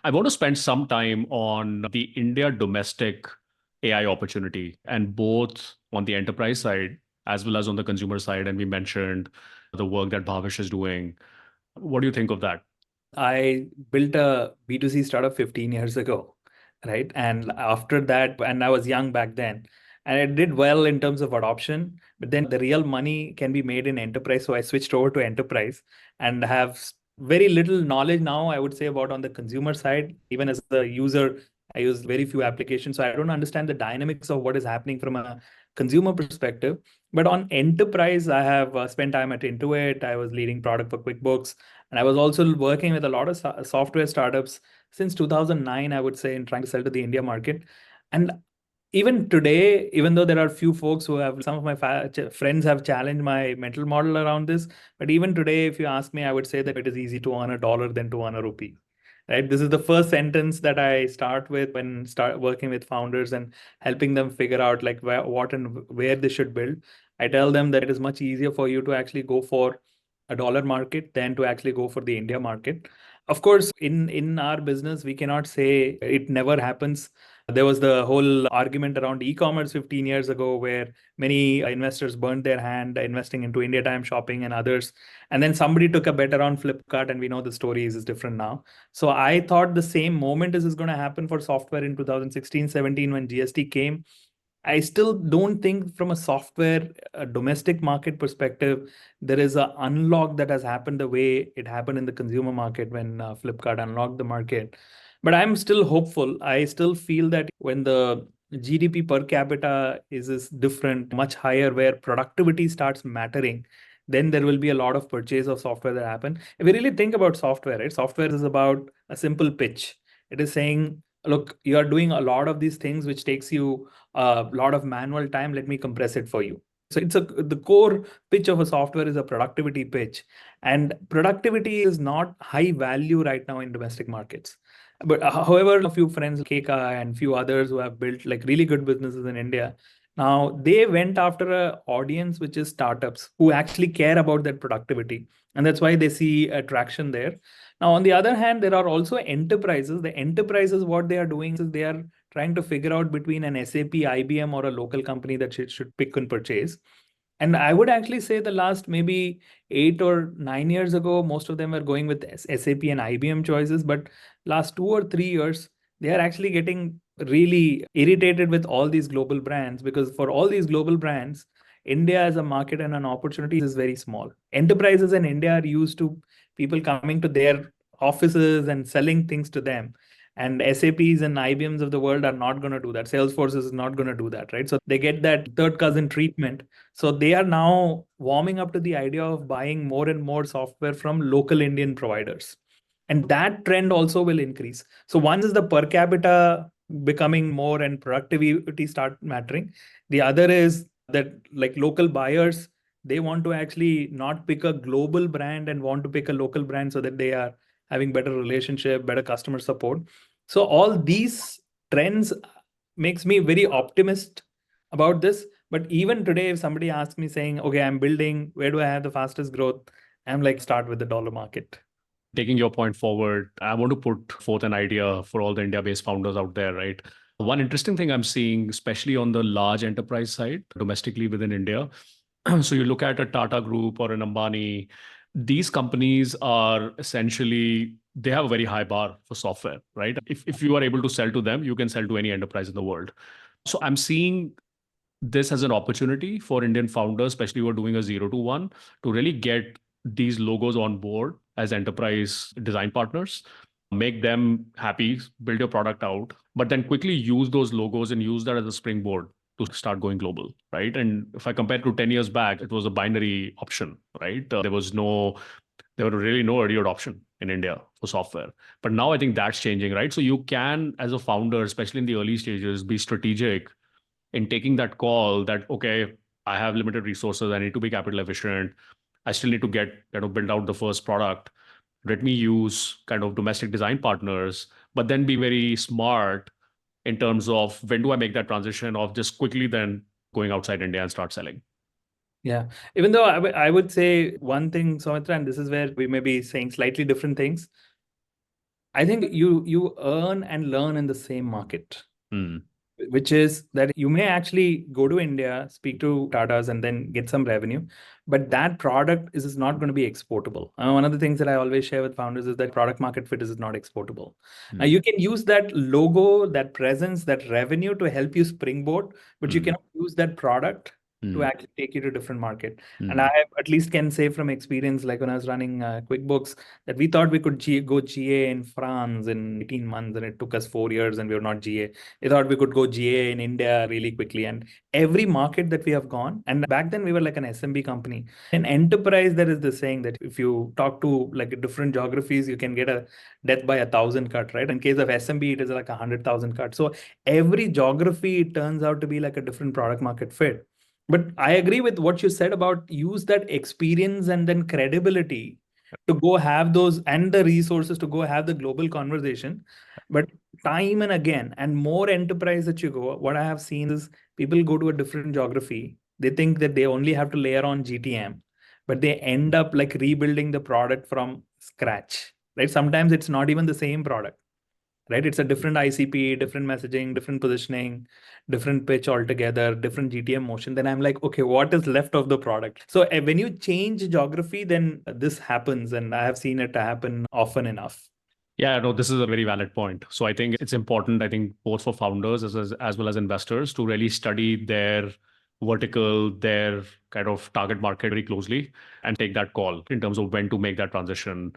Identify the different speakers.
Speaker 1: I want to spend some time on the India domestic AI opportunity and both on the enterprise side as well as on the consumer side. And we mentioned the work that Bhavish is doing. What do you think of that?
Speaker 2: I built a B2C startup 15 years ago, right? And after that, and I was young back then, and it did well in terms of adoption, but then the real money can be made in enterprise. So I switched over to enterprise and have very little knowledge now, I would say, about on the consumer side. Even as a user, I use very few applications. So I don't understand the dynamics of what is happening from a consumer perspective. But on enterprise, I have spent time at Intuit. I was leading product for QuickBooks. And I was also working with a lot of software startups since 2009, I would say, in trying to sell to the India market. And even today, even though there are few folks who have, some of my friends have challenged my mental model around this, but even today, if you ask me, I would say that it is easy to earn a dollar than to earn a rupee. Right? This is the first sentence that I start with when start working with founders and helping them figure out like what and where they should build. I tell them that it is much easier for you to actually go for a dollar market than to actually go for the India market. Of course, in our business, we cannot say it never happens. There was the whole argument around e-commerce 15 years ago where many investors burned their hand investing into India Time Shopping and others. And then somebody took a bet around Flipkart, and we know the story is different now. So I thought the same moment is going to happen for software in 2016-17 when GST came. I still don't think from a software domestic market perspective, there is an unlock that has happened the way it happened in the consumer market when Flipkart unlocked the market. But I'm still hopeful. I still feel that when the GDP per capita is different, much higher, where productivity starts mattering, then there will be a lot of purchase of software that happen. If we really think about software, right? Software is about a simple pitch. It is saying, look, you are doing a lot of these things which takes you a lot of manual time. Let me compress it for you. So the core pitch of a software is a productivity pitch, and productivity is not high value right now in domestic markets. But however, a few friends, Keka and few others who have built like really good businesses in India, now they went after a audience which is startups who actually care about that productivity, and that's why they see attraction there. Now, on the other hand, there are also enterprises. The enterprises, what they are doing is they are trying to figure out between an SAP, IBM, or a local company that should pick and purchase. And I would actually say the last maybe 8 or 9 years ago, most of them were going with SAP and IBM choices. But last 2 or 3 years, they are actually getting really irritated with all these global brands, because for all these global brands, India as a market and an opportunity is very small. Enterprises in India are used to people coming to their offices and selling things to them. And SAPs and IBMs of the world are not going to do that. Salesforce is not going to do that, right? So they get that third cousin treatment. So they are now warming up to the idea of buying more and more software from local Indian providers. And that trend also will increase. So one is the per capita becoming more and productivity start mattering. The other is that like local buyers, they want to actually not pick a global brand and want to pick a local brand so that they are having better relationship, better customer support. So all these trends makes me very optimist about this. But even today, if somebody asks me saying, okay, I'm building, where do I have the fastest growth? I'm like, start with the dollar market.
Speaker 1: Taking your point forward, I want to put forth an idea for all the India-based founders out there, right? One interesting thing I'm seeing, especially on the large enterprise side, domestically within India. So you look at a Tata Group or an Ambani, these companies are essentially, they have a very high bar for software, right? If you are able to sell to them, you can sell to any enterprise in the world. So I'm seeing this as an opportunity for Indian founders, especially who are doing a 0 to 1, to really get these logos on board as enterprise design partners, make them happy, build your product out, but then quickly use those logos and use that as a springboard to start going global, right? And if I compare to 10 years back, it was a binary option, right? There were really no early adoption in India for software. But now I think that's changing, right? So you can, as a founder, especially in the early stages, be strategic in taking that call that, okay, I have limited resources, I need to be capital efficient, I still need to get build out the first product. Let me use kind of domestic design partners, but then be very smart in terms of when do I make that transition of just quickly then going outside India and start selling.
Speaker 2: Yeah. Even though I would say one thing, Soumitra, and this is where we may be saying slightly different things. I think you earn and learn in the same market,
Speaker 1: Mm.
Speaker 2: which is that you may actually go to India, speak to Tatas, and then get some revenue, but that product is not going to be exportable. One of the things that I always share with founders is that product market fit is not exportable. Now,
Speaker 1: Mm.
Speaker 2: you can use that logo, that presence, that revenue to help you springboard, but you
Speaker 1: Mm.
Speaker 2: cannot use that product to
Speaker 1: Mm.
Speaker 2: actually take you to different market. And I
Speaker 1: Mm.
Speaker 2: have, at least can say from experience, like when I was running QuickBooks, that we thought we could go GA in France in 18 months, and it took us 4 years, and we were not GA. We thought we could go GA in India really quickly. And every market that we have gone, and back then we were like an SMB company. In enterprise, there is this saying that if you talk to like different geographies, you can get a death by 1,000 cut, right? In case of SMB, it is like 100,000 cut. So every geography, it turns out to be like a different product market fit. But I agree with what you said about use that experience and then credibility to go have those and the resources to go have the global conversation. But time and again, and more enterprise that you go, what I have seen is people go to a different geography. They think that they only have to layer on GTM, but they end up like rebuilding the product from scratch, right? Sometimes it's not even the same product, right? It's a different ICP, different messaging, different positioning, different pitch altogether, different GTM motion. Then I'm like, okay, what is left of the product? So when you change geography, then this happens. And I have seen it happen often enough.
Speaker 1: Yeah, no, this is a very valid point. So I think it's important, I think, both for founders as well as investors to really study their vertical, their kind of target market very closely and take that call in terms of when to make that transition.